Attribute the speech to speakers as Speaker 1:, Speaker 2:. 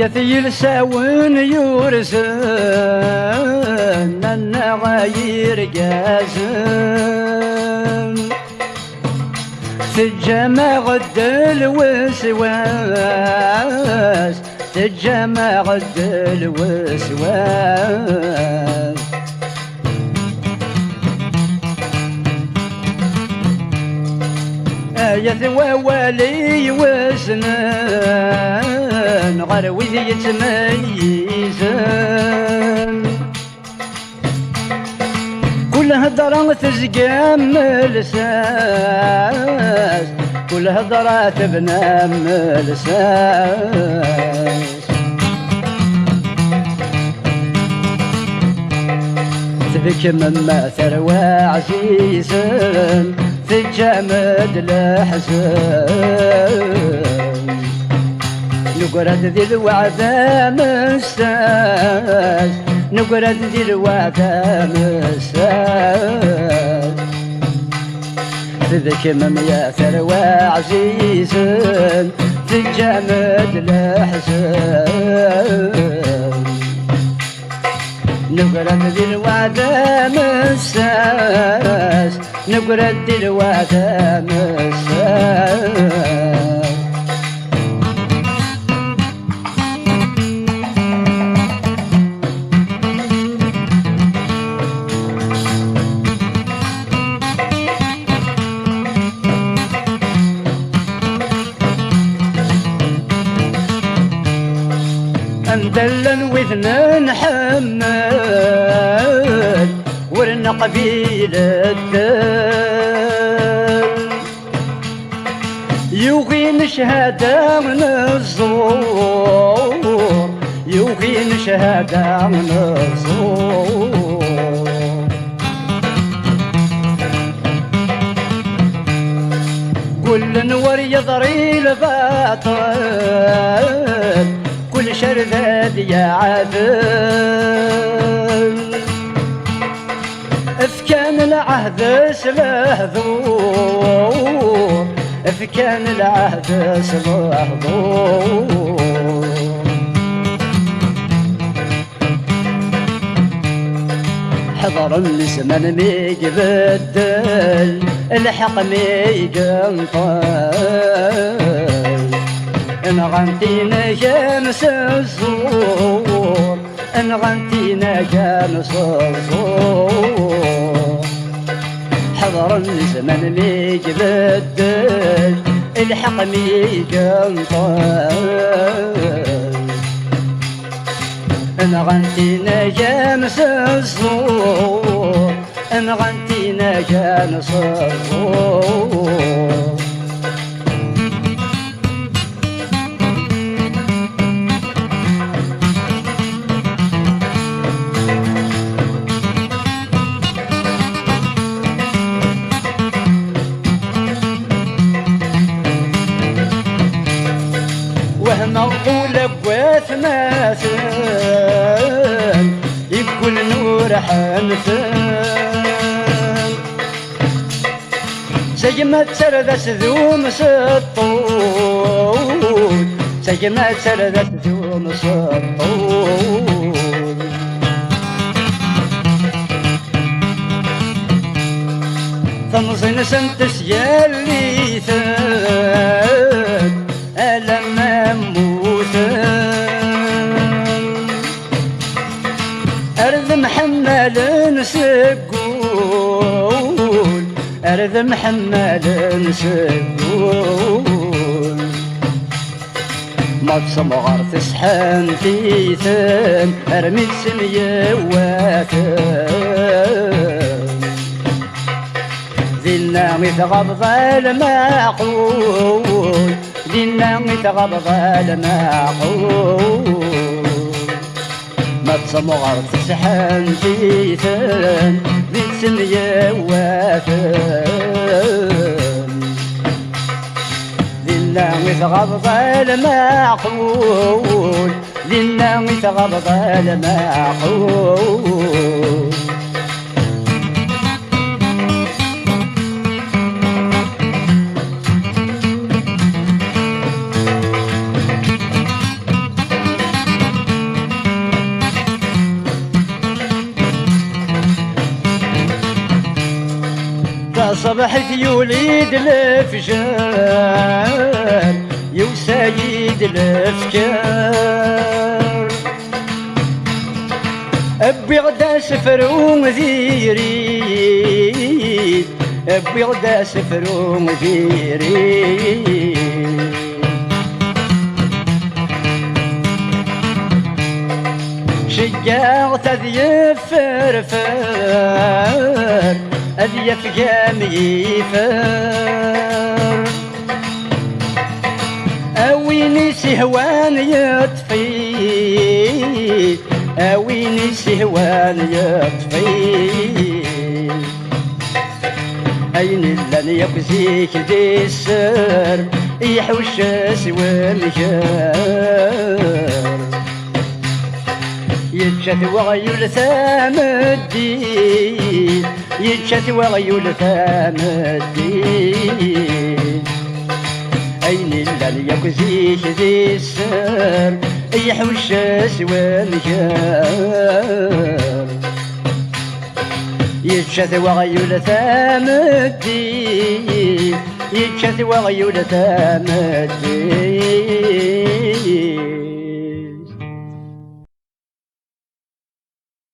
Speaker 1: يثيل ساون يورسن النغاير جازم تجمع غد الوسواس تجمع غد الوسواس يثوى ولي وسنان غروي يتميزن كل هضرة تزقام ملساس كل هضرة تبنى ملساس تبك مما ثروى عزيزا تجمد الأحزان نقرد ذي الوعدة مساس نقرد ذي الوعدة مساس تذك من يا ثروى عزيزا تجمد الأحزان نقرد ذي الوعدة مساس نقرد الوعدة مساس اندلن وذن حمل ورنا قبيلة الدل يوغين شهادة من الزور يوغين شهادة من الزور كل نور يضري الباطل كل شرذاد يا عدل افكان العهد سلاح ذور افكان العهد سلاح ذور حضر الزمن ميقبدل الحق ميقنطل ان غنتينا جانس الزور ان غنتينا جانس الزور حضر الزمن ميقبدل الحق ميقنطل ان غنتينا جانس الزور ان غنتينا جانس الزور وهم أقول بوث ماثل يقول نور حنفل زي ما تسردس ذوم سطول زي ما تسردس ذوم سطول ثمزن سنتس يلي ثان ألم أرذ محمل سقول أرذ محمل سقول ما تصمغر تسحن تيثن أرمي سمية واتن ذي النام يتغض المعقول ذي النام يتغض المعقول ما تصمغر تسحن تيثن ذي سمية واتن ذي لنا يتغبط المعقول لنا يتغبط المعقول صبحت يوليد الفجار يوسايد الافكار ابي غدا سفر ومزيري ابي غدا سفر ومزيري شجاعت ذي فرفر أذيف جامي فر أويني سهوان يطفي أويني سهوان يطفي أين لن يقزيك دي السر يحوش سوى الجار يتشث وغيول ثام الدين يتشث وغيول ثام الدين أين اللي يكزيش ذي السر يحوش سوى الجار يتشث وغيول ثام الدين يتشث وغيول ثام الدين